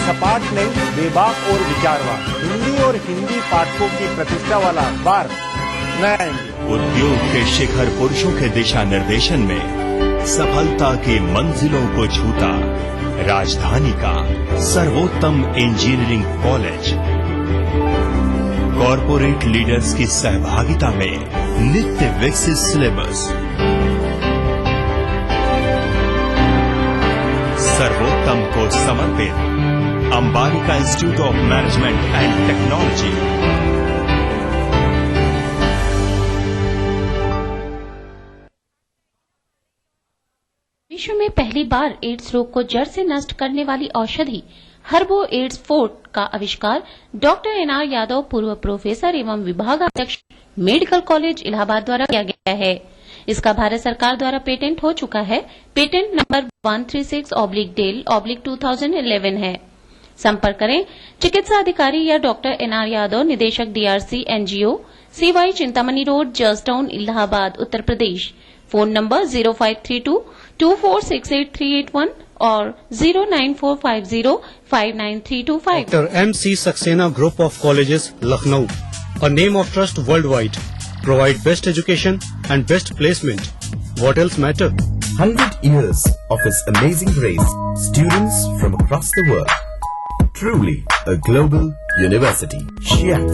सपाट नहीं, बेबाक और विचारवान, हिंदी और हिंदी पाठकों की प्रतिष्ठा वाला अखबार नया इंडिया। उद्योग के शिखर पुरुषों के दिशा निर्देशन में सफलता की मंजिलों को छूता राजधानी का सर्वोत्तम इंजीनियरिंग कॉलेज। कॉरपोरेट लीडर्स की सहभागिता में नित्य विकसित सिलेबस, सर्वोत्तम को समर्पित Ambalika institute of management and technology. विश्व में पहली बार एड्स रोग को जड़ से नष्ट करने वाली औषधि हर्बो एड्स फोर्ट का आविष्कार डॉक्टर NR यादव, पूर्व प्रोफेसर एवं विभागाध्यक्ष मेडिकल कॉलेज इलाहाबाद द्वारा किया गया है। इसका भारत सरकार द्वारा पेटेंट हो चुका है। पेटेंट नंबर 136/DEL/2011 है। संपर्क करें चिकित्सा अधिकारी या डॉक्टर NR यादव, निदेशक DRC NGO, CY Chintamani road, Georgetown, Allahabad, Uttar Pradesh. Phone number 05322468 और 09450593255। Dr. MC Saxena Group of Colleges, Lucknow, a name of trust worldwide, provide best education and best placement. What else matter? 100 years of its amazing grace, students from across the world. Truly a global university. SHIAX,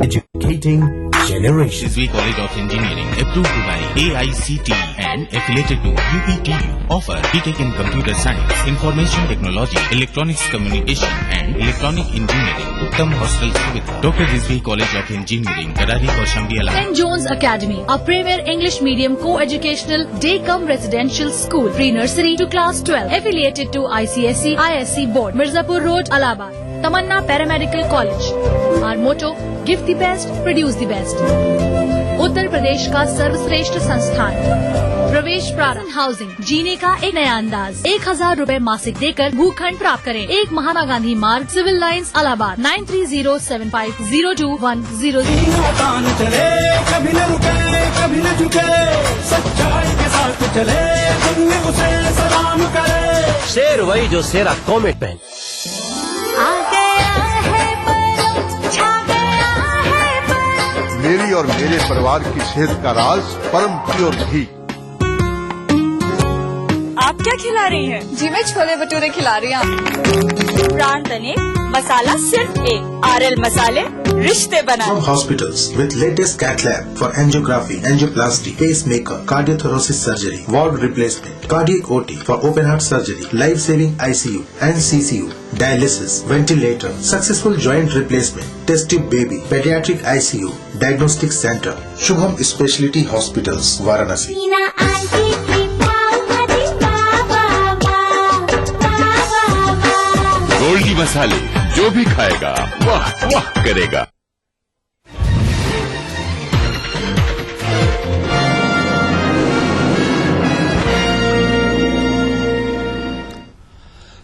educating generations. Rizvi College of Engineering, approved by AICTE and affiliated to UPTU. Offer BTech in Computer Science, Information Technology, Electronics Communication and Electronic Engineering. Uttam Hostel Suvidha. Dr. Rizvi College of Engineering, Karari, Kaushambi, St. John's Academy, a premier English medium co-educational day-cum residential school. Pre-nursery to class 12. Affiliated to ICSE, ISC Board. Mirzapur Road, Allahabad. Tamanna Paramedical College. Our motto, give the best, produce the best. Uttar Pradesh का सर्वश्रेष्ठ संस्थान। प्रवेश प्रारंभ। Housing, जीने का एक नया अंदाज। 1000 रुपए मासिक देकर भूखंड प्राप्त करें। 1 महात्मा गांधी मार्ग, सिविल लाइंस, इलाहाबाद। 9307502100। चले कभी न रुके, कभी न झुके, सच्चाई के साथ चले, दुनिया उसे सलाम करे। शेर वही जो शेरा कॉमेट पहन। मेरी और मेरे परिवार की सेहत का राज परम प्योर घी। आप क्या खिला रही हैं? जी मैं छोले भटूरे खिला रही हूँ। प्राण तने मसाला सिर्फ एक, RL मसाले रिश्ते बनाए। From hospitals with latest cath lab for angiography, angioplasty, pacemaker, cardiothoracic surgery, valve replacement, cardiac OT for open heart surgery, life-saving ICU and CCU, dialysis, ventilator, successful joint replacement, test tube baby, pediatric ICU, diagnostic center, Shubham Specialty Hospitals, Varanasi. Goldy मसाले, जो भी खाएगा वाह वाह करेगा।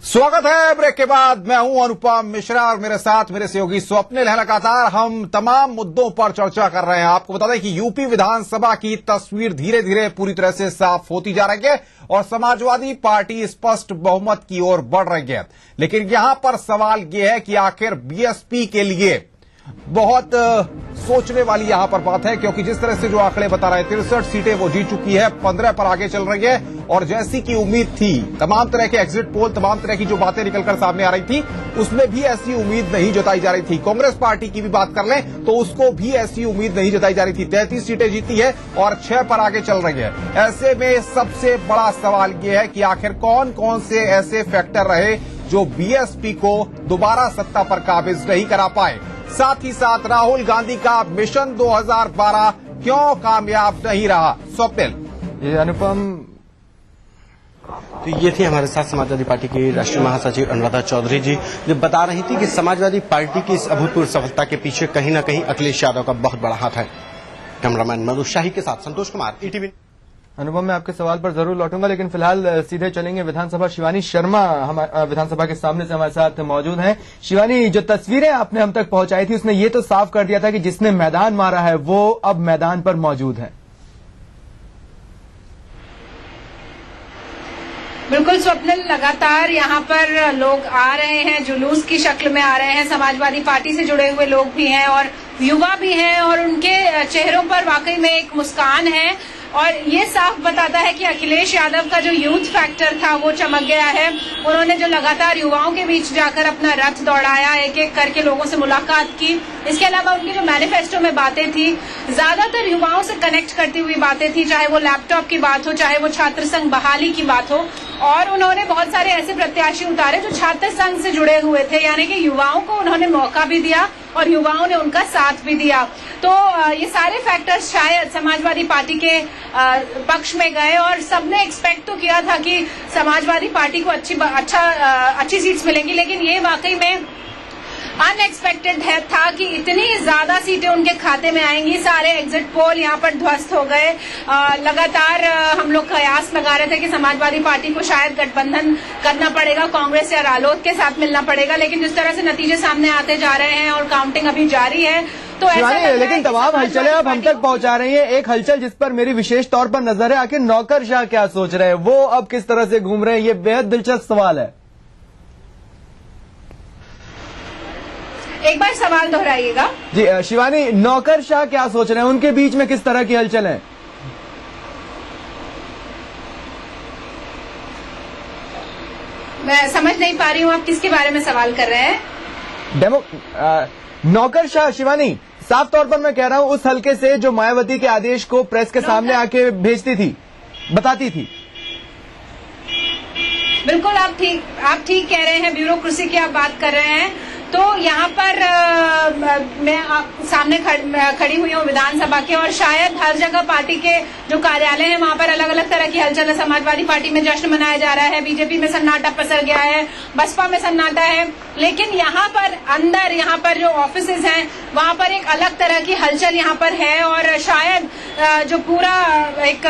स्वागत है break के बाद। मैं हूं अनुपम मिश्रा और मेरे साथ मेरे सहयोगी स्वप्निल है। लगातार हम तमाम मुद्दों पर चर्चा कर रहे हैं। आपको बता दें कि यूपी विधानसभा की तस्वीर धीरे धीरे पूरी तरह से साफ होती जा रही है और समाजवादी पार्टी स्पष्ट बहुमत की ओर बढ़ रही है। लेकिन यहां पर सवाल यह है कि आखिर बीएसपी के लिए बहुत सोचने वाली यहां पर बात है, क्योंकि जिस तरह से जो आंकड़े बता रहे हैं 63 सीटें वो जीत चुकी है, 15 पर आगे चल रही है। और जैसी की उम्मीद थी, तमाम तरह के एग्जिट पोल, तमाम तरह की जो बातें निकलकर सामने आ रही थी, उसमें भी ऐसी उम्मीद नहीं जताई जा रही थी। कांग्रेस पार्टी की भी बात कर लें तो उसको भी ऐसी उम्मीद नहीं जताई जा रही थी। 33 सीटें जीती है और 6 पर आगे चल रही है। ऐसे में सबसे बड़ा सवाल यह है कि आखिर कौन कौन से ऐसे फैक्टर रहे जो बीएसपी को दोबारा सत्ता पर काबिज नहीं करा पाए। साथ ही साथ राहुल गांधी का मिशन 2012 क्यों कामयाब नहीं रहा। स्वप्निल। ये अनुपम, तो ये थी हमारे साथ समाजवादी पार्टी की राष्ट्रीय महासचिव अनुराधा चौधरी जी, जो बता रही थी कि समाजवादी पार्टी की इस अभूतपूर्व सफलता के पीछे कहीं न कहीं अखिलेश यादव का बहुत बड़ा हाथ है। कैमरामैन मधु शाही के साथ संतोष कुमार, ETV। अनुपम, मैं आपके सवाल पर जरूर लौटूंगा, लेकिन फिलहाल सीधे चलेंगे विधानसभा। शिवानी शर्मा विधानसभा के सामने से हमारे साथ मौजूद हैं। शिवानी, जो तस्वीरें आपने हम तक पहुंचाई थी उसने ये तो साफ कर दिया था कि जिसने मैदान मारा है वो अब मैदान पर मौजूद है। बिल्कुल स्वप्निल, लगातार यहाँ पर लोग आ रहे हैं, जुलूस की शक्ल में आ रहे हैं, समाजवादी पार्टी से जुड़े हुए लोग भी हैं और युवा भी हैं और उनके चेहरों पर वाकई में एक मुस्कान है और ये साफ बताता है कि अखिलेश यादव का जो यूथ फैक्टर था वो चमक गया है। उन्होंने जो लगातार युवाओं के बीच जाकर अपना रथ दौड़ाया, एक एक करके लोगों से मुलाकात की, इसके अलावा उनकी जो मैनिफेस्टो में बातें थी ज्यादातर युवाओं से कनेक्ट करती हुई बातें थी, चाहे वो लैपटॉप की बात हो, चाहे वो छात्र संघ बहाली की बात हो। और उन्होंने बहुत सारे ऐसे प्रत्याशी उतारे जो छात्र संघ से जुड़े हुए थे, यानी कि युवाओं को उन्होंने मौका भी दिया और युवाओं ने उनका साथ भी दिया। तो ये सारे फैक्टर्स शायद समाजवादी पार्टी के पक्ष में गए और सबने एक्सपेक्ट तो किया था कि समाजवादी पार्टी को अच्छी सीट्स मिलेंगी, लेकिन ये वाकई में अनएक्सपेक्टेड था कि इतनी ज्यादा सीटें उनके खाते में आएंगी। सारे एग्जिट पोल यहाँ पर ध्वस्त हो गए। लगातार हम लोग कयास लगा रहे थे कि समाजवादी पार्टी को शायद गठबंधन करना पड़ेगा, कांग्रेस या रालोद के साथ मिलना पड़ेगा, लेकिन जिस तरह से नतीजे सामने आते जा रहे हैं और काउंटिंग अभी जारी है तो लेकिन तमाम हलचलें आप हम तक पहुंचा रही हैं। एक हलचल जिस पर मेरी विशेष तौर पर नजर है, आखिर नौकरशाह क्या सोच रहे हैं, वो अब किस तरह से घूम रहे हैं, ये बेहद दिलचस्प सवाल है। एक बार सवाल दोहराइएगा। जी शिवानी, नौकरशाह क्या सोच रहे हैं, उनके बीच में किस तरह की हलचल है? मैं समझ नहीं पा रही हूँ आप किसके बारे में सवाल कर रहे हैं। नौकरशाह शिवानी, साफ तौर पर मैं कह रहा हूं उस हलके से जो मायावती के आदेश को प्रेस के सामने आके भेजती थी, बताती थी। बिल्कुल आप ठीक कह रहे हैं, ब्यूरोक्रेसी की आप बात कर रहे हैं। तो यहाँ पर मैं सामने खड़ी हुई हूँ विधानसभा के और शायद हर जगह पार्टी के जो कार्यालय हैं वहाँ पर अलग अलग तरह की हलचल है। समाजवादी पार्टी में जश्न मनाया जा रहा है, बीजेपी में सन्नाटा पसर गया है, बसपा में सन्नाटा है, लेकिन यहाँ पर अंदर यहाँ पर जो ऑफिसेज हैं वहाँ पर एक अलग तरह की हलचल यहाँ पर है और शायद जो पूरा एक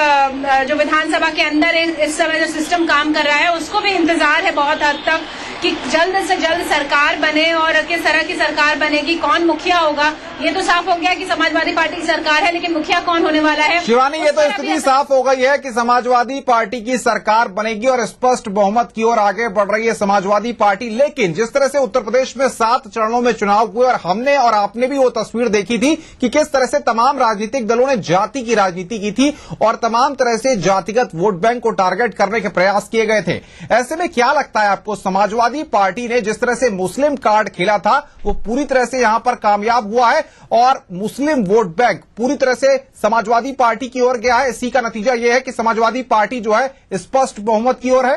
जो विधानसभा के अंदर इस समय जो सिस्टम काम कर रहा है उसको भी इंतजार है बहुत हद तक कि जल्द से जल्द सरकार बने और किस तरह की सरकार बनेगी, कौन मुखिया होगा। ये तो साफ हो गया कि समाजवादी पार्टी की सरकार है, लेकिन मुखिया कौन होने वाला है। शिवानी, ये तो स्थिति साफ हो गई है कि समाजवादी पार्टी की सरकार बनेगी और स्पष्ट बहुमत की ओर आगे बढ़ रही है समाजवादी पार्टी। लेकिन जिस तरह से उत्तर प्रदेश में 7 चरणों में चुनाव हुए और हमने और आपने भी वो तस्वीर देखी थी कि किस तरह से तमाम राजनीतिक दलों ने जाति की राजनीति की थी और तमाम तरह से जातिगत वोट बैंक को टारगेट करने के प्रयास किए गए थे। ऐसे में क्या लगता है आपको, समाजवादी पार्टी ने जिस तरह से मुस्लिम कार्ड खेला था वो पूरी तरह से यहां पर कामयाब हुआ है और मुस्लिम वोट बैंक पूरी तरह से समाजवादी पार्टी की ओर गया है? इसी का नतीजा यह है कि समाजवादी पार्टी जो है स्पष्ट बहुमत की ओर है।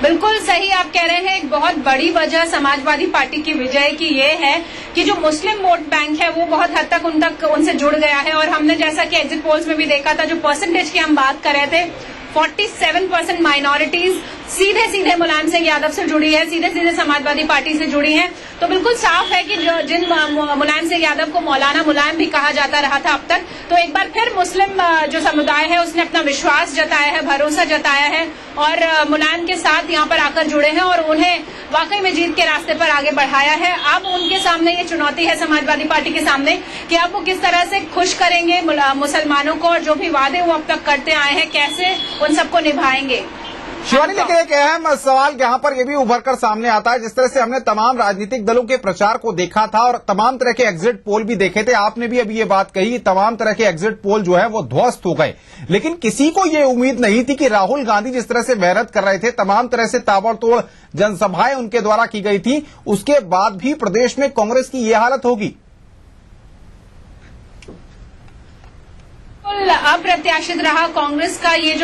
बिल्कुल सही आप कह रहे हैं। एक बहुत बड़ी वजह समाजवादी पार्टी की विजय की ये है कि जो मुस्लिम वोट बैंक है वो बहुत हद तक उनसे जुड़ गया है और हमने जैसा कि एग्जिट पोल्स में भी देखा था, जो परसेंटेज की हम बात कर रहे थे, 47% माइनॉरिटीज सीधे मुलायम सिंह यादव से जुड़ी है, सीधे समाजवादी पार्टी से जुड़ी हैं। तो बिल्कुल साफ है कि जिन मुलायम सिंह यादव को मौलाना मुलायम भी कहा जाता रहा था अब तक, तो एक बार फिर मुस्लिम जो समुदाय है उसने अपना विश्वास जताया है, भरोसा जताया है और मुलायम के साथ यहाँ पर आकर जुड़े हैं और उन्हें वाकई में जीत के रास्ते पर आगे बढ़ाया है। अब उनके सामने ये चुनौती है समाजवादी पार्टी के सामने कि अब वो किस तरह से खुश करेंगे मुसलमानों को और जो भी वादे वो अब तक करते आए हैं कैसे उन सबको निभाएंगे। शिवानी, लेकिन एक अहम सवाल यहाँ पर यह भी उभर कर सामने आता है, जिस तरह से हमने तमाम राजनीतिक दलों के प्रचार को देखा था और तमाम तरह के एग्जिट पोल भी देखे थे, आपने भी अभी ये बात कही, तमाम तरह के एग्जिट पोल जो है वो ध्वस्त हो गए, लेकिन किसी को ये उम्मीद नहीं थी कि राहुल गांधी जिस तरह से मेहनत कर रहे थे, तमाम तरह से ताबड़तोड़ जनसभाएं उनके द्वारा की गई थी, उसके बाद भी प्रदेश में कांग्रेस की ये हालत होगी। अप्रत्याशित रहा कांग्रेस का ये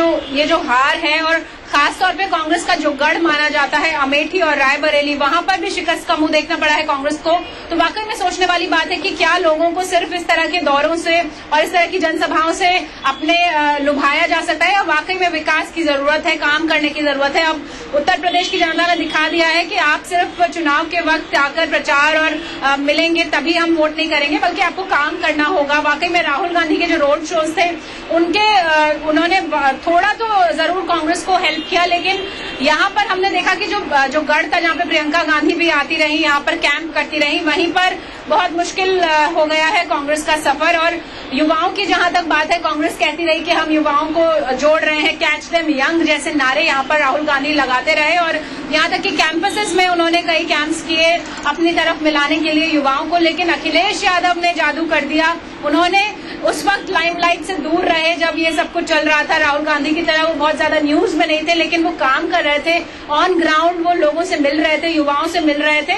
जो हार है और खास तौर पे कांग्रेस का जो गढ़ माना जाता है अमेठी और रायबरेली, वहां पर भी शिकस्त का मुंह देखना पड़ा है कांग्रेस को। तो वाकई में सोचने वाली बात है कि क्या लोगों को सिर्फ इस तरह के दौरों से और इस तरह की जनसभाओं से अपने लुभाया जा सकता है, और वाकई में विकास की जरूरत है, काम करने की जरूरत है। अब उत्तर प्रदेश की जनता ने दिखा दिया है कि आप सिर्फ चुनाव के वक्त आकर प्रचार और मिलेंगे तभी हम वोट नहीं करेंगे, बल्कि आपको काम करना होगा। वाकई में राहुल गांधी के जो रोड शोज थे उन्होंने थोड़ा तो जरूर कांग्रेस को हेल्प किया, लेकिन यहाँ पर हमने देखा कि जो गढ़ था जहाँ पे प्रियंका गांधी भी आती रही, यहाँ पर कैंप करती रही, वहीं पर बहुत मुश्किल हो गया है कांग्रेस का सफर। और युवाओं की जहां तक बात है, कांग्रेस कहती रही कि हम युवाओं को जोड़ रहे हैं, कैच देम यंग जैसे नारे यहाँ पर राहुल गांधी लगाते रहे। और यहाँ तक कि कैंपसेस में उन्होंने कई कैंप्स किए अपनी तरफ मिलाने के लिए युवाओं को, लेकिन अखिलेश यादव ने जादू कर दिया। उन्होंने उस वक्त लाइमलाइट से दूर रहे जब ये सब कुछ चल रहा था। राहुल गांधी की तरह वो बहुत ज्यादा न्यूज में नहीं थे, लेकिन वो काम कर रहे थे ऑन ग्राउंड, वो लोगों से मिल रहे थे, युवाओं से मिल रहे थे।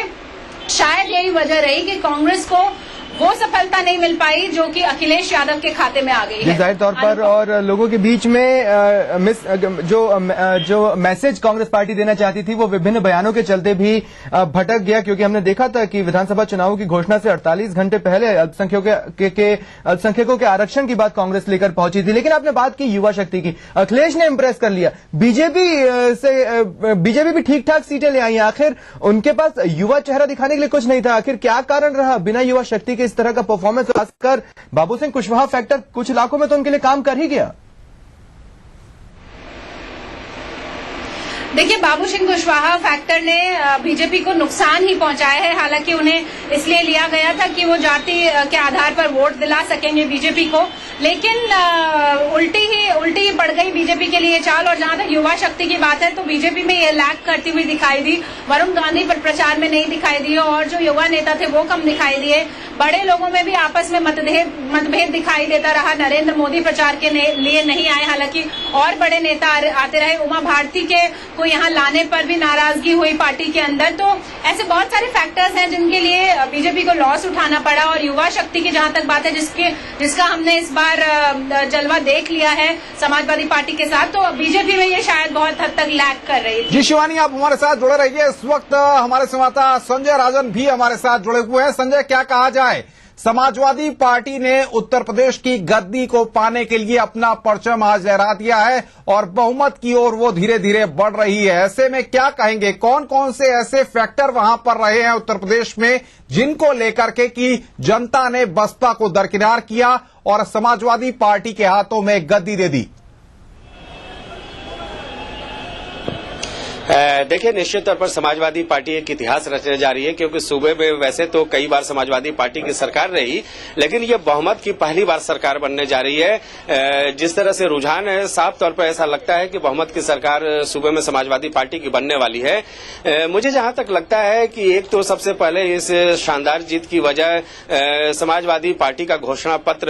शायद यही वजह रही कि कांग्रेस को वो सफलता नहीं मिल पाई जो कि अखिलेश यादव के खाते में आ गई है जाहिर तौर पर। और लोगों के बीच में जो मैसेज कांग्रेस पार्टी देना चाहती थी वो विभिन्न बयानों के चलते भी भटक गया, क्योंकि हमने देखा था कि विधानसभा चुनावों की घोषणा से 48 घंटे पहले अल्पसंख्यकों के आरक्षण की बात कांग्रेस लेकर पहुंची थी। लेकिन आपने बात की युवा शक्ति की, अखिलेश ने इंप्रेस कर लिया, बीजेपी भी ठीक ठाक सीटें ले आई। आखिर उनके पास युवा चेहरा दिखाने के लिए कुछ नहीं था, आखिर क्या कारण रहा बिना युवा शक्ति के इस तरह का परफॉर्मेंस? खासकर बाबू सिंह कुशवाहा फैक्टर कुछ इलाकों में तो उनके लिए काम कर ही गया। देखिए, बाबू सिंह कुशवाहा फैक्टर ने बीजेपी को नुकसान ही पहुंचाया है। हालांकि उन्हें इसलिए लिया गया था कि वो जाति के आधार पर वोट दिला सकेंगे बीजेपी को, लेकिन उल्टी ही पड़ गई बीजेपी के लिए चाल। और जहां तक युवा शक्ति की बात है तो बीजेपी में ये लैग करती हुई दिखाई दी, वरुण गांधी पर प्रचार में नहीं दिखाई दी, और जो युवा नेता थे वो कम दिखाई दिए। बड़े लोगों में भी आपस में मतभेद दिखाई देता रहा। नरेंद्र मोदी प्रचार के लिए नहीं आए, हालांकि और बड़े नेता आते रहे। उमा भारती को यहाँ लाने पर भी नाराजगी हुई पार्टी के अंदर। तो ऐसे बहुत सारे फैक्टर्स हैं जिनके लिए बीजेपी को लॉस उठाना पड़ा। और युवा शक्ति की जहां तक बात है, जिसका हमने इस बार जलवा देख लिया है समाजवादी पार्टी के साथ, तो बीजेपी में ये शायद बहुत हद तक लैग कर रही थी। जी शिवानी, आप हमारे साथ जुड़े रहिए। इस वक्त हमारे संवाददाता संजय राजन भी हमारे साथ जुड़े हुए हैं। संजय, क्या कहा जाए, समाजवादी पार्टी ने उत्तर प्रदेश की गद्दी को पाने के लिए अपना परचम आज लहरा दिया है और बहुमत की ओर वो धीरे धीरे बढ़ रही है। ऐसे में क्या कहेंगे, कौन कौन से ऐसे फैक्टर वहां पर रहे हैं उत्तर प्रदेश में जिनको लेकर के कि जनता ने बसपा को दरकिनार किया और समाजवादी पार्टी के हाथों में गद्दी दे दी? देखिए, निश्चित तौर पर समाजवादी पार्टी एक इतिहास रचने जा रही है, क्योंकि सूबे में वैसे तो कई बार समाजवादी पार्टी की सरकार रही, लेकिन ये बहुमत की पहली बार सरकार बनने जा रही है। जिस तरह से रुझान है, साफ तौर पर ऐसा लगता है कि बहुमत की सरकार सूबे में समाजवादी पार्टी की बनने वाली है। मुझे जहां तक लगता है कि एक तो सबसे पहले इस शानदार जीत की वजह समाजवादी पार्टी का घोषणा पत्र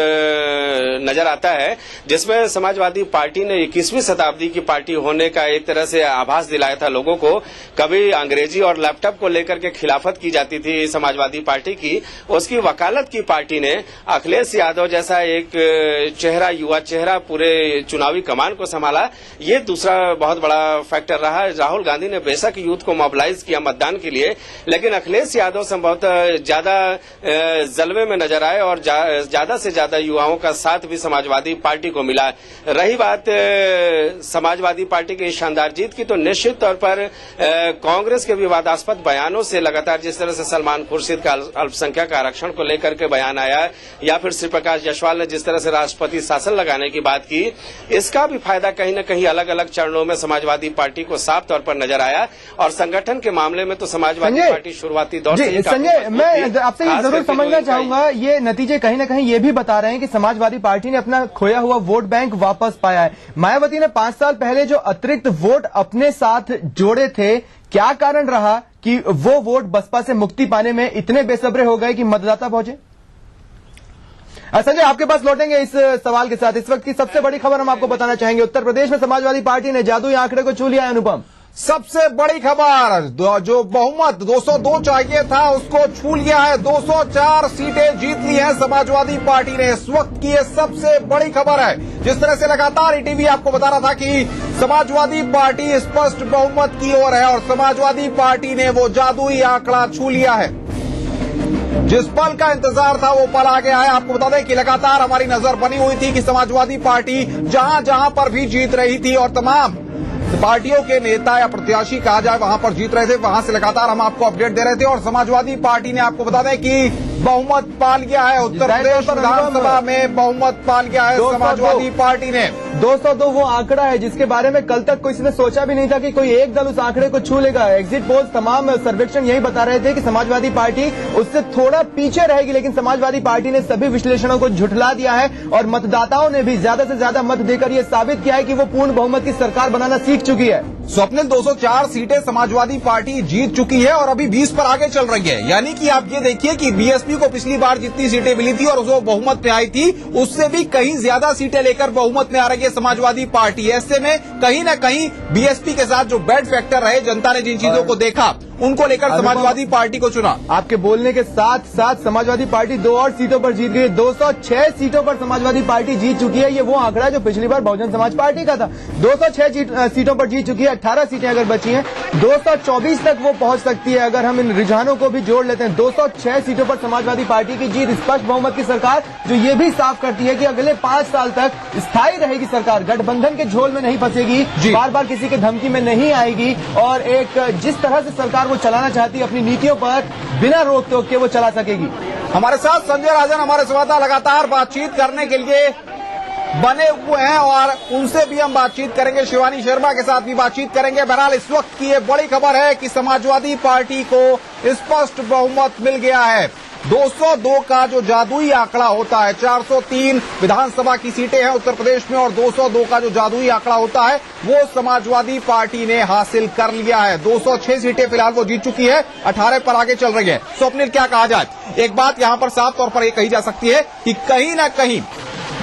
नजर आता है, जिसमें समाजवादी पार्टी ने 21वीं शताब्दी की पार्टी होने का एक तरह से आभास दिलाया था लोगों को। कभी अंग्रेजी और लैपटॉप को लेकर के खिलाफत की जाती थी समाजवादी पार्टी की, उसकी वकालत की पार्टी ने अखिलेश यादव जैसा एक चेहरा, युवा चेहरा पूरे चुनावी कमान को संभाला। ये दूसरा बहुत बड़ा फैक्टर रहा। राहुल गांधी ने बेशक यूथ को मोबिलाइज किया मतदान के लिए, लेकिन अखिलेश यादव संभवतः ज्यादा जलवे में नजर आए और ज्यादा से ज्यादा युवाओं का साथ भी समाजवादी पार्टी को मिला। रही बात समाजवादी पार्टी की शानदार जीत की, तो निश्चित तौर पर कांग्रेस के विवादास्पद बयानों से लगातार जिस तरह से सलमान खुर्शीद का अल्पसंख्यक आरक्षण को लेकर के बयान आया, या फिर श्री प्रकाश जायसवाल ने जिस तरह से राष्ट्रपति शासन लगाने की बात की, इसका भी फायदा कहीं न कहीं अलग अलग चरणों में समाजवादी पार्टी को साफ तौर पर नजर आया। और संगठन के मामले में तो समाजवादी पार्टी शुरुआती दौर से संजय, मैं आपसे ये जरूर समझना चाहूंगा, ये नतीजे कहीं न कहीं ये भी बता रहे हैं कि समाजवादी पार्टी ने अपना खोया हुआ वोट बैंक वापस पाया है। मायावती ने 5 साल पहले जो अतिरिक्त वोट अपने साथ जोड़े थे, क्या कारण रहा कि वो वोट बसपा से मुक्ति पाने में इतने बेसब्रे हो गए कि मतदाता पहुंचे? संजय, आपके पास लौटेंगे इस सवाल के साथ। इस वक्त की सबसे बड़ी खबर हम आपको बताना चाहेंगे, उत्तर प्रदेश में समाजवादी पार्टी ने जादुई आंकड़े को छू लिया है। अनुपम, सबसे बड़ी खबर, जो बहुमत 202 चाहिए था उसको छू लिया है। 204 सीटें जीत ली है समाजवादी पार्टी ने। इस वक्त की ये सबसे बड़ी खबर है। जिस तरह से लगातार ईटीवी आपको बता रहा था कि समाजवादी पार्टी स्पष्ट बहुमत की ओर है और समाजवादी पार्टी ने वो जादुई आंकड़ा छू लिया है। जिस पल का इंतजार था वो पल आ गया है। आपको बता दें कि लगातार हमारी नजर बनी हुई थी कि समाजवादी पार्टी जहां जहां पर भी जीत रही थी और तमाम पार्टियों के नेता या प्रत्याशी कहा जाए वहां पर जीत रहे थे, वहां से लगातार हम आपको अपडेट दे रहे थे। और समाजवादी पार्टी ने, आपको बता दें कि बहुमत पा लिया है। उत्तर प्रदेश विधानसभा में बहुमत पा लिया है समाजवादी पार्टी ने। 202 वो आंकड़ा है जिसके बारे में कल तक किसी ने सोचा भी नहीं था कि कोई एक दल उस आंकड़े को छू लेगा। एग्जिट पोल्स, तमाम सर्वेक्षण यही बता रहे थे कि समाजवादी पार्टी उससे थोड़ा पीछे रहेगी, लेकिन समाजवादी पार्टी ने सभी विश्लेषणों को झुठला दिया है और मतदाताओं ने भी ज्यादा से ज्यादा मत देकर ये साबित किया है कि वो पूर्ण बहुमत की सरकार बनाना सीख चुकी है। स्वप्निल, 204 सीटें समाजवादी पार्टी जीत चुकी है और अभी 20 पर आगे चल रही है। यानी कि आप ये देखिए कि बीएसपी को पिछली बार जितनी सीटें मिली थी और उसको बहुमत में आई थी, उससे भी कहीं ज्यादा सीटें लेकर बहुमत में आ रही है समाजवादी पार्टी। ऐसे में कहीं न कहीं बीएसपी के साथ जो बैड फैक्टर रहे, जनता ने जिन चीजों को देखा उनको लेकर समाजवादी पार्टी को चुना। आपके बोलने के साथ साथ समाजवादी पार्टी 2 और सीटों पर जीत गई। 206 सीटों पर समाजवादी पार्टी जीत चुकी है। ये वो आंकड़ा जो पिछली बार बहुजन समाज पार्टी का था। 206 सीटों पर जीत चुकी है। 18 सीटें अगर बची हैं, 224 तक वो पहुंच सकती है अगर हम इन रुझानों को भी जोड़ लेते हैं। 206 सीटों पर समाजवादी पार्टी की जीत, स्पष्ट बहुमत की सरकार, जो ये भी साफ करती है कि अगले 5 साल तक स्थायी रहेगी सरकार, गठबंधन के झोल में नहीं फंसेगी, बार बार किसी के धमकी में नहीं आएगी और एक जिस तरह से सरकार वो चलाना चाहती है अपनी नीतियों पर बिना रोक टोक के वो चला सकेगी। हमारे साथ संजय राजन, हमारे संवाददाता, लगातार बातचीत करने के लिए बने हुए हैं और उनसे भी हम बातचीत करेंगे। शिवानी शर्मा के साथ भी बातचीत करेंगे। बहरहाल इस वक्त की ये बड़ी खबर है कि समाजवादी पार्टी को स्पष्ट बहुमत मिल गया है। 202 का जो जादुई आंकड़ा होता है, 403 विधानसभा की सीटें हैं उत्तर प्रदेश में और 202 का जो जादुई आंकड़ा होता है वो समाजवादी पार्टी ने हासिल कर लिया है। 206 सीटें फिलहाल वो जीत चुकी है, 18 पर आगे चल रही है। स्वप्निल, क्या कहा जाए? एक बात यहां पर साफ तौर पर यह कही जा सकती है कि कहीं ना कहीं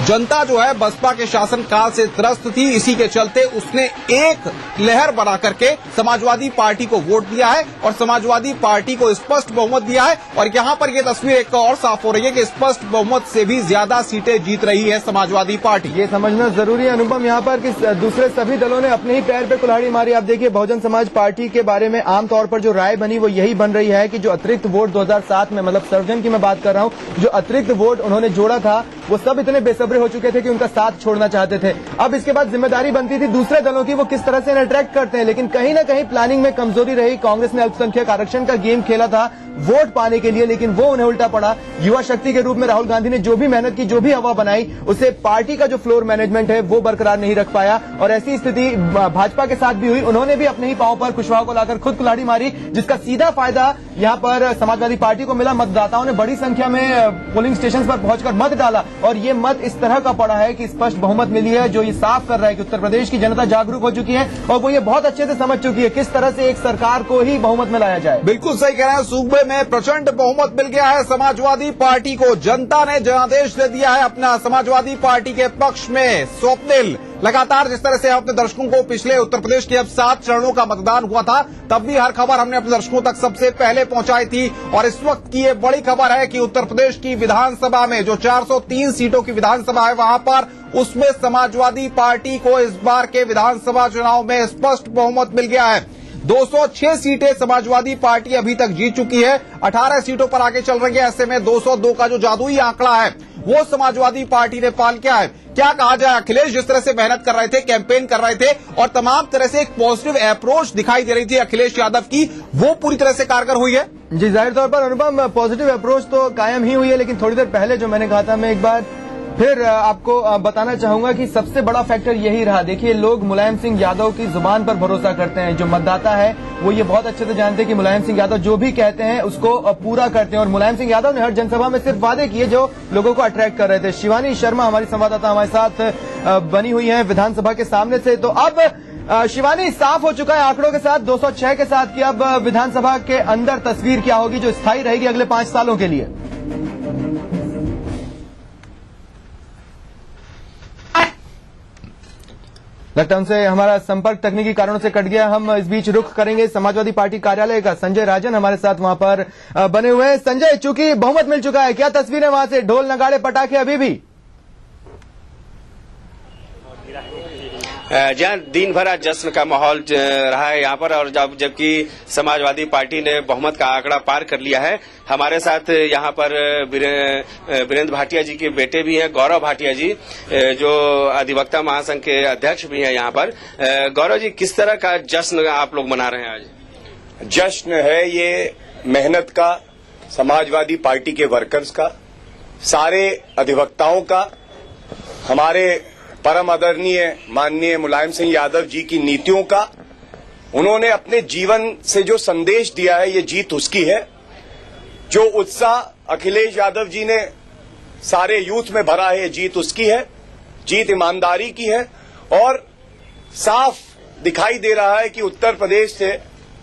जनता जो है बसपा के शासनकाल से त्रस्त थी, इसी के चलते उसने एक लहर बना करके समाजवादी पार्टी को वोट दिया है और समाजवादी पार्टी को स्पष्ट बहुमत दिया है। और यहां पर यह तस्वीर एक और साफ हो रही है कि स्पष्ट बहुमत से भी ज्यादा सीटें जीत रही है समाजवादी पार्टी। ये समझना जरूरी है अनुपम यहाँ पर कि दूसरे सभी दलों ने अपने ही पैर पे कुल्हाड़ी मारी। आप देखिए बहुजन समाज पार्टी के बारे में आमतौर पर जो राय बनी वो यही बन रही है कि जो अतिरिक्त वोट 2007 में, मतलब सर्वजन की मैं बात कर रहा हूँ, जो अतिरिक्त वोट उन्होंने जोड़ा था वो सब इतने बेसब्रे हो चुके थे कि उनका साथ छोड़ना चाहते थे। अब इसके बाद जिम्मेदारी बनती थी दूसरे दलों की, वो किस तरह से अट्रैक्ट करते हैं। लेकिन कहीं ना कहीं प्लानिंग में कमजोरी रही। कांग्रेस ने अल्पसंख्यक आरक्षण का गेम खेला था वोट पाने के लिए, लेकिन वो उन्हें उल्टा पड़ा। युवा शक्ति के रूप में राहुल गांधी ने जो भी मेहनत की, जो भी हवा बनाई, उसे पार्टी का जो फ्लोर मैनेजमेंट है वो बरकरार नहीं रख पाया और ऐसी स्थिति भाजपा के साथ भी हुई। उन्होंने भी अपने ही पांव पर कुशवाहा को लाकर खुद कुल्हाड़ी मारी, जिसका सीधा फायदा यहां पर समाजवादी पार्टी को मिला। मतदाताओं ने बड़ी संख्या में पोलिंग स्टेशन पर पहुंचकर मत डाला और ये मत इस तरह का पड़ा है कि स्पष्ट बहुमत मिली है, जो ये साफ कर रहा है कि उत्तर प्रदेश की जनता जागरूक हो चुकी है और वो ये बहुत अच्छे से समझ चुकी है किस तरह से एक सरकार को ही बहुमत में लाया जाए। बिल्कुल सही कह रहे हैं। सूबे में प्रचंड बहुमत मिल गया है समाजवादी पार्टी को। जनता ने जनादेश दे दिया है अपना समाजवादी पार्टी के पक्ष में। स्वप्निल, लगातार जिस तरह से अपने दर्शकों को पिछले उत्तर प्रदेश के अब 7 चरणों का मतदान हुआ था, तब भी हर खबर हमने अपने दर्शकों तक सबसे पहले पहुंचाई थी और इस वक्त की ये बड़ी खबर है कि उत्तर प्रदेश की विधानसभा में जो 403 सीटों की विधानसभा है वहां पर उसमें समाजवादी पार्टी को इस बार के विधानसभा चुनाव में स्पष्ट बहुमत मिल गया है। 206 सीटें समाजवादी पार्टी अभी तक जीत चुकी है, 18 सीटों पर आगे चल रही है। ऐसे में 202 का जो जादुई आंकड़ा है वो समाजवादी पार्टी ने पाल किया है। क्या कहा जाए, अखिलेश जिस तरह से मेहनत कर रहे थे, कैंपेन कर रहे थे और तमाम तरह से एक पॉजिटिव अप्रोच दिखाई दे रही थी अखिलेश यादव की, वो पूरी तरह से कारगर हुई है? जी, जाहिर तौर पर अनुपम पॉजिटिव अप्रोच तो कायम ही हुई है, लेकिन थोड़ी देर पहले जो मैंने कहा था, मैं एक बार फिर आपको बताना चाहूंगा कि सबसे बड़ा फैक्टर यही रहा। देखिए, लोग मुलायम सिंह यादव की जुबान पर भरोसा करते हैं। जो मतदाता है वो ये बहुत अच्छे से जानते हैं कि मुलायम सिंह यादव जो भी कहते हैं उसको पूरा करते हैं और मुलायम सिंह यादव ने हर जनसभा में सिर्फ वादे किए जो लोगों को अट्रैक्ट कर रहे थे। शिवानी शर्मा हमारी संवाददाता हमारे साथ बनी हुई है विधानसभा के सामने से। तो अब शिवानी, साफ हो चुका है आंकड़ों के साथ 206 के साथ कि अब विधानसभा के अंदर तस्वीर क्या होगी जो स्थायी रहेगी अगले 5 सालों के लिए? लगता है उनसे हमारा संपर्क तकनीकी कारणों से कट गया। हम इस बीच रुख करेंगे समाजवादी पार्टी कार्यालय का। संजय राजन हमारे साथ वहां पर बने हुए हैं। संजय, चूंकि बहुमत मिल चुका है, क्या तस्वीरें वहां से? ढोल नगाड़े पटाखे अभी भी? जहाँ दिन भर आज जश्न का माहौल रहा है यहाँ पर और जबकि समाजवादी पार्टी ने बहुमत का आंकड़ा पार कर लिया है। हमारे साथ यहाँ पर वीरेंद्र भाटिया जी के बेटे भी हैं, गौरव भाटिया जी, जो अधिवक्ता महासंघ के अध्यक्ष भी हैं यहाँ पर। गौरव जी, किस तरह का जश्न आप लोग मना रहे हैं आज? जश्न है ये मेहनत का, समाजवादी पार्टी के वर्कर्स का, सारे अधिवक्ताओं का, हमारे परम आदरणीय माननीय मुलायम सिंह यादव जी की नीतियों का। उन्होंने अपने जीवन से जो संदेश दिया है, ये जीत उसकी है। जो उत्साह अखिलेश यादव जी ने सारे यूथ में भरा है, ये जीत उसकी है। जीत ईमानदारी की है और साफ दिखाई दे रहा है कि उत्तर प्रदेश से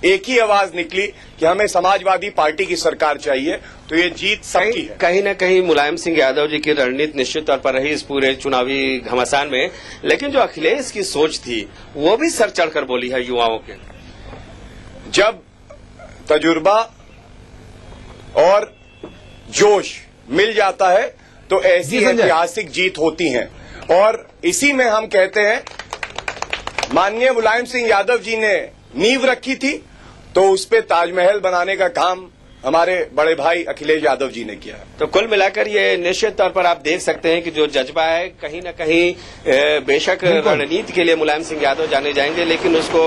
एक ही आवाज निकली कि हमें समाजवादी पार्टी की सरकार चाहिए, तो ये जीत सबकी है। कहीं न कहीं मुलायम सिंह यादव जी की रणनीति निश्चित तौर पर रही इस पूरे चुनावी घमासान में, लेकिन जो अखिलेश की सोच थी वो भी सर चढ़कर बोली है युवाओं के। जब तजुर्बा और जोश मिल जाता है तो ऐसी ऐतिहासिक जीत होती है, और इसी में हम कहते हैं माननीय मुलायम सिंह यादव जी ने नींव रखी थी, तो उस पे ताजमहल बनाने का काम हमारे बड़े भाई अखिलेश यादव जी ने किया। तो कुल मिलाकर ये निश्चित तौर पर आप देख सकते हैं कि जो जज्बा है कहीं न कहीं बेशक रणनीति के लिए मुलायम सिंह यादव जाने जाएंगे, लेकिन उसको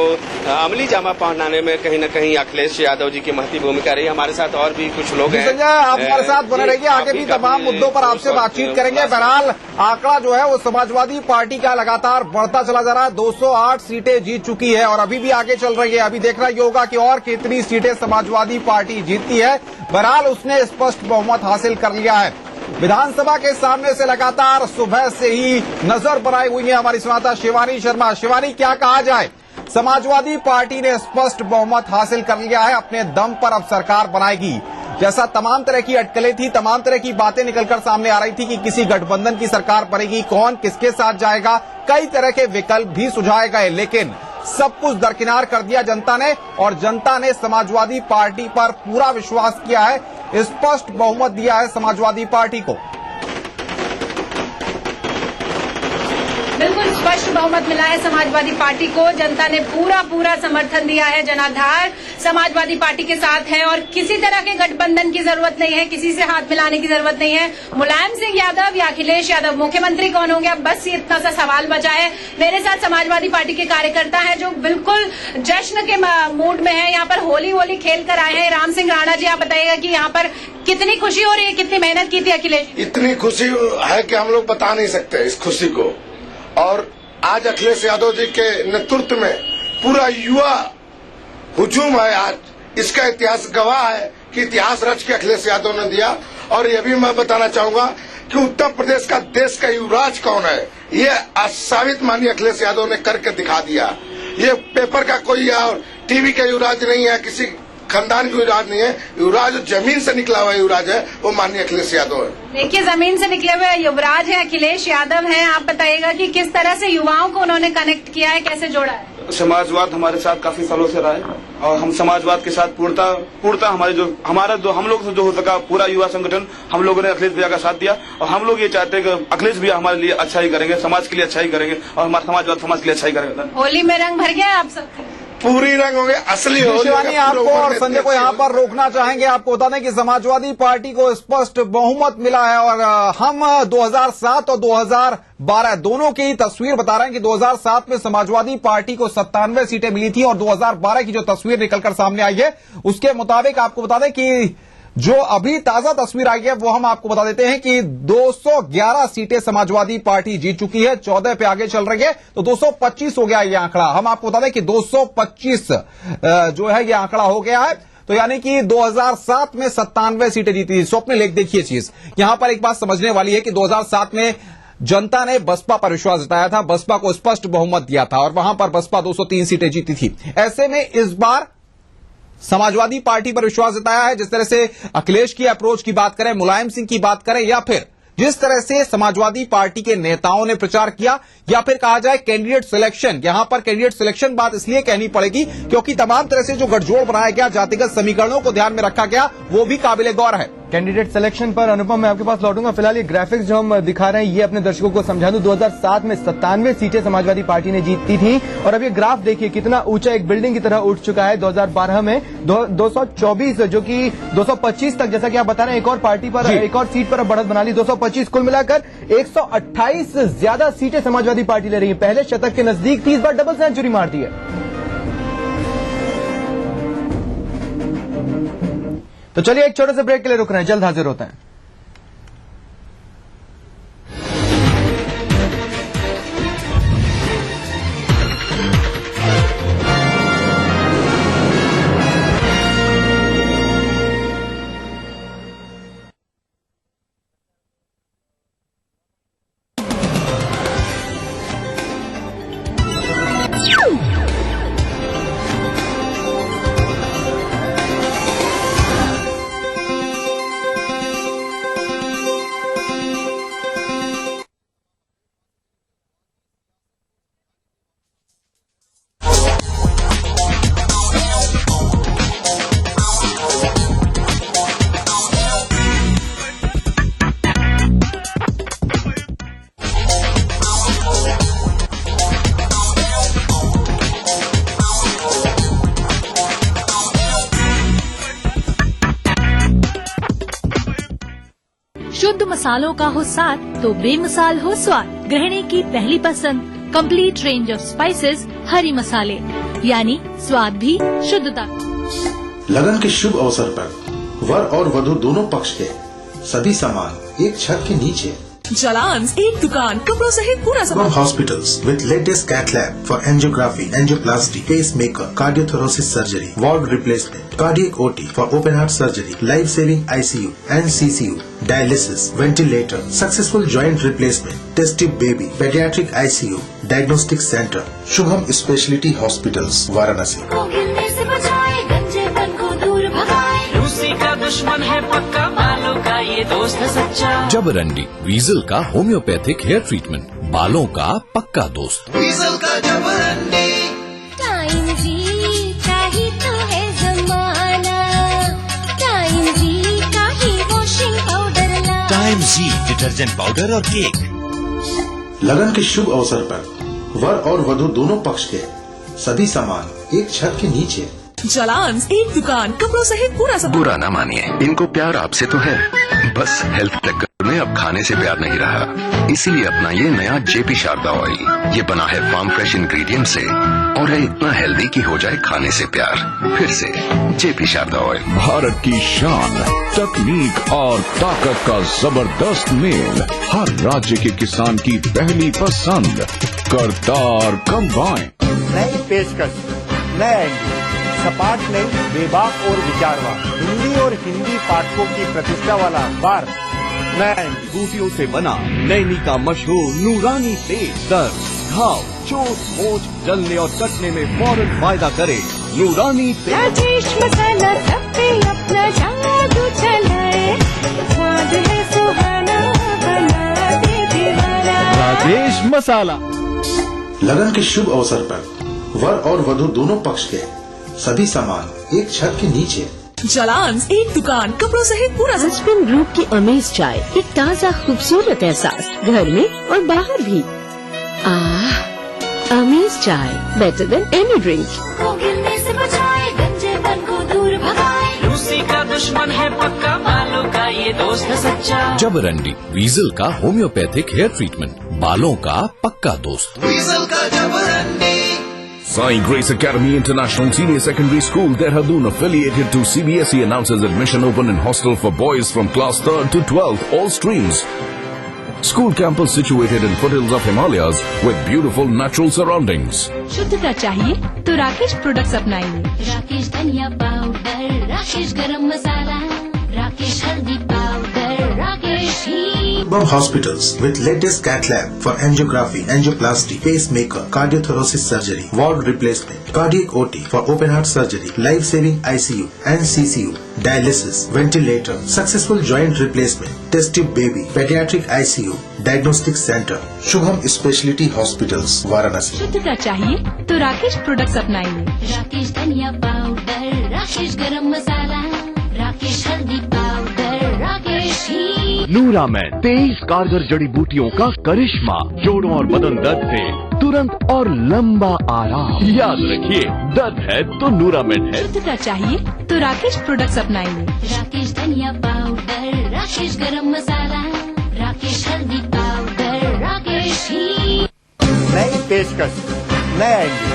अमली जामा पहनाने में कहीं न कहीं अखिलेश यादव जी की महती भूमिका रही। हमारे साथ और भी कुछ लोग हैं। आप हमारे साथ बने रहिए, आगे भी तमाम मुद्दों पर आपसे बातचीत करेंगे। बहरहाल आंकड़ा जो है वो समाजवादी पार्टी का लगातार बढ़ता चला जा रहा है। 208 सीटें जीत चुकी है और अभी भी आगे चल रही है। अभी देखना ये होगा कि और कितनी सीटें समाजवादी पार्टी जीतती है। बहरहाल उसने स्पष्ट बहुमत हासिल कर लिया है। विधानसभा के सामने से लगातार सुबह से ही नजर बनाई हुई है हमारी संवाददाता शिवानी शर्मा। शिवानी, क्या कहा जाए, समाजवादी पार्टी ने स्पष्ट बहुमत हासिल कर लिया है, अपने दम पर अब सरकार बनाएगी। जैसा तमाम तरह की अटकलें थी, तमाम तरह की बातें निकलकर सामने आ रही थी कि किसी गठबंधन की सरकार बनेगी, कौन किसके साथ जाएगा, कई तरह के विकल्प भी सुझाए गए, लेकिन सब कुछ दरकिनार कर दिया जनता ने, और जनता ने समाजवादी पार्टी पर पूरा विश्वास किया है, स्पष्ट बहुमत दिया है समाजवादी पार्टी को। बिल्कुल स्पष्ट बहुमत मिला है समाजवादी पार्टी को। जनता ने पूरा समर्थन दिया है। जनाधार समाजवादी पार्टी के साथ है और किसी तरह के गठबंधन की जरूरत नहीं है, किसी से हाथ मिलाने की जरूरत नहीं है। मुलायम सिंह यादव या अखिलेश यादव मुख्यमंत्री कौन होंगे, अब बस ये इतना सा सवाल बचा है। मेरे साथ समाजवादी पार्टी के कार्यकर्ता हैं जो बिल्कुल जश्न के मूड में है। यहाँ पर होली खेल कर आए हैं। राम सिंह राणा जी, आप बताइएगा कि यहाँ पर कितनी खुशी हो रही है, कितनी मेहनत की थी अखिलेश? इतनी खुशी है कि हम लोग बता नहीं सकते इस खुशी को। और आज अखिलेश यादव जी के नेतृत्व में पूरा युवा हुजूम है। आज इसका इतिहास गवाह है कि इतिहास रच के अखिलेश यादव ने दिया। और ये भी मैं बताना चाहूंगा कि उत्तर प्रदेश का देश का युवराज कौन है, ये साबित माननीय अखिलेश यादव ने करके दिखा दिया। ये पेपर का कोई और टीवी का युवराज नहीं है, किसी खानदान का युवराज नहीं है। युवराज जमीन से निकला हुआ युवराज है, वो माननीय अखिलेश यादव है। देखिए, जमीन से निकले हुए युवराज है अखिलेश यादव हैं। आप बताइएगा कि किस तरह से युवाओं को उन्होंने कनेक्ट किया है, कैसे जोड़ा है? समाजवाद हमारे साथ काफी सालों से रहा है और हम समाजवाद के साथ पूर्णता हम लोग जो हो सका पूरा युवा संगठन हम लोगों ने अखिलेश भैया का साथ दिया। और हम लोग ये चाहते हैं कि अखिलेश भैया हमारे लिए अच्छा ही करेंगे, समाज के लिए अच्छा ही करेंगे और हमारा समाजवाद समाज के लिए अच्छा ही करेगा। होली में रंग भर गया आप सब? पूरी रंग हो गए, असली शिवानी, आपको और संजय को यहाँ पर रोकना चाहेंगे। आपको बता दें कि समाजवादी पार्टी को स्पष्ट बहुमत मिला है और हम 2007 और 2012 दोनों की तस्वीर बता रहे हैं कि 2007 में समाजवादी पार्टी को 97 सीटें मिली थी और 2012 की जो तस्वीर निकलकर सामने आई है उसके मुताबिक आपको बता दें कि जो अभी ताजा तस्वीर आई है वो हम आपको बता देते हैं कि 211 सीटें समाजवादी पार्टी जीत चुकी है, 14 पे आगे चल रही है, तो 225 हो गया ये आंकड़ा। हम आपको बता दें कि 225 जो है ये आंकड़ा हो गया है। तो यानी कि 2007 में 97 सीटें जीती थी। स्वप्न लेख देखिए चीज, यहां पर एक बात समझने वाली है कि 2007 में जनता ने बसपा पर विश्वास जताया था, बसपा को स्पष्ट बहुमत दिया था और वहां पर बसपा 203 सीटें जीती थी। ऐसे में इस बार समाजवादी पार्टी पर विश्वास जताया है। जिस तरह से अखिलेश की अप्रोच की बात करें, मुलायम सिंह की बात करें, या फिर जिस तरह से समाजवादी पार्टी के नेताओं ने प्रचार किया, या फिर कहा जाए कैंडिडेट सिलेक्शन। यहां पर कैंडिडेट सिलेक्शन बात इसलिए कहनी पड़ेगी क्योंकि तमाम तरह से जो गठजोड़ बनाया गया, जातिगत समीकरणों को ध्यान में रखा गया, वो भी काबिले गौर है। कैंडिडेट सिलेक्शन पर अनुपम मैं आपके पास लौटूंगा। फिलहाल ये ग्राफिक्स जो हम दिखा रहे हैं ये अपने दर्शकों को समझा दूं। 2007 में 97 सीटें समाजवादी पार्टी ने जीती थी और अब ये ग्राफ देखिए कितना ऊंचा एक बिल्डिंग की तरह उठ चुका है। 2012 में 224 जो कि 225 तक, जैसा कि आप बता रहे हैं, एक और पार्टी पर एक और सीट पर अब बढ़त बना ली। 225 कुल मिलाकर 128 ज्यादा सीटें समाजवादी पार्टी ले रही है। पहले शतक के नजदीक थी, इस बार डबल सेंचुरी मार दी है। तो चलिए एक छोटे से ब्रेक के लिए रुक रहे हैं, जल्द हाजिर होते हैं। शुद्ध मसालों का हो साथ तो बेमिसाल हो स्वाद। गृहिणी की पहली पसंद कंप्लीट रेंज ऑफ स्पाइसेस, हरी मसाले, यानी स्वाद भी शुद्धता। लगन के शुभ अवसर पर वर और वधु दोनों पक्ष के सभी सामान एक छत के नीचे। जलांस एक दुकान, कपड़ों सहित पूरा सामान। Hospitals with latest cath lab for angiography, angioplasty, pacemaker, cardiothoracic surgery, valve replacement, cardiac OT for open heart surgery, life-saving ICU and CCU, dialysis, ventilator, successful joint replacement, test tube baby, pediatric ICU, diagnostic center, Shubham Specialty Hospitals, Varanasi. दुश्मन है पक्का, बालों का ये दोस्त है सच्चा। जबरंडी वीजल का होम्योपैथिक हेयर ट्रीटमेंट, बालों का पक्का दोस्त। वीजल का जबरंडी। टाइम जी का ही तो है जमाना, टाइम जी का ही वॉशिंग पाउडर ला। टाइम जी डिटर्जेंट पाउडर और केक। लगन के शुभ अवसर पर वर और वधु दोनों पक्ष के सभी सामान एक छत के नीचे। जलांस एक दुकान, कपड़ों सहित पूरा सामान। बुरा ना मानिए, इनको प्यार आपसे तो है, बस हेल्थ चक्कर में अब खाने से प्यार नहीं रहा। इसीलिए अपना ये नया जेपी शारदा ऑयल, ये बना है फार्म फ्रेश इंग्रेडिएंट से और है इतना हेल्दी कि हो जाए खाने से प्यार। फिर से जेपी शारदा ऑयल। भारत की शान, तकनीक और ताकत का जबरदस्त मेल, हर राज्य के किसान की पहली पसंद, करतार कंबाइन। नई पेशकश, नया एंडी, सपाट नहीं, बेबाक और विचारवान, हिंदी और हिंदी पाठकों की प्रतिष्ठा वाला अखबार नया एंडी। बूटियों से बना नैनी का मशहूर नूरानी तेल, दर्द, घाव, चोट, मोच, जलने और कटने में फौरन फायदा करे। नूरानी तेल। राजेश मसाला सब पे अपना जादू चलाए, स्वाद है सुहाना, बना दे दीवाना। राजेश मसाला। लगन के शुभ अवसर पर वर और वधु दोनों पक्ष के सभी सामान एक छत के नीचे। जलांस एक दुकान, कपड़ों सहित पूरा सामान। हस्बैंड ग्रुप की अमेज चाय, एक ताज़ा खूबसूरत एहसास, घर में और बाहर भी। अमेज चाय, बेटर देन एनी ड्रिंक। गिरने से बचाए, गंजेपन को दूर भगाए। रूसी का दुश्मन है पक्का, बालों का ये दोस्त है सच्चा। जबरंडी वीजल का होम्योपैथिक हेयर ट्रीटमेंट, बालों का पक्का दोस्त। वीजल का जबरंडी। Sai Grace Academy International Senior Secondary School, Dehradun, affiliated to CBSE, announces admission open in hostel for boys from class 3rd to 12th, all streams. School campus situated in foothills of Himalayas with beautiful natural surroundings. शुद्धता चाहिए तो Rakesh products अपनाइए। Rakesh धनिया powder, Rakesh गरम मसाला, राकेश हल्दी powder, Rakesh he. Hospitals with latest cath lab for angiography, angioplasty, pacemaker, cardiothoracic surgery, valve replacement, cardiac OT for open heart surgery, life-saving ICU and CCU, dialysis, ventilator, successful joint replacement, test tube baby, pediatric ICU, diagnostic center, Shubham Specialty Hospitals, Varanasi. शुद्धता चाहिए तो Rakesh products अपनाइए। Rakesh धनिया powder, Rakesh गरम मसाला, राकेश हल्दी powder, Rakesh ही। नूरामेड, 23 कारगर जड़ी बूटियों का करिश्मा, जोड़ों और बदन दर्द से तुरंत और लंबा आराम। याद रखिए, दर्द है तो नूरामेड है। शुद्धता चाहिए तो राकेश प्रोडक्ट्स अपनाइए। राकेश धनिया पाउडर, राकेश गरम मसाला, राकेश हल्दी पाउडर, राकेश ही। नई पेशकश, नए आएंगे,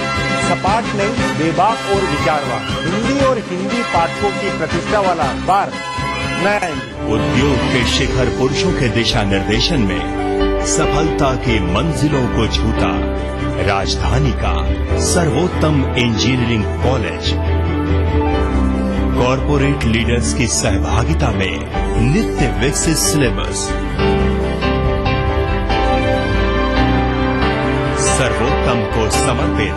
सपाट नहीं बेबाक और विचारवान, हिंदी और हिंदी पाठकों की प्रतिष्ठा वाला अखबार नए आएंगे। उद्योग के शिखर पुरुषों के दिशा निर्देशन में सफलता की मंजिलों को छूता राजधानी का सर्वोत्तम इंजीनियरिंग कॉलेज। कॉरपोरेट लीडर्स की सहभागिता में नित्य विकसित सिलेबस, सर्वोत्तम को समर्पित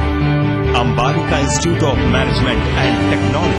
Ambalika institute of management and technology.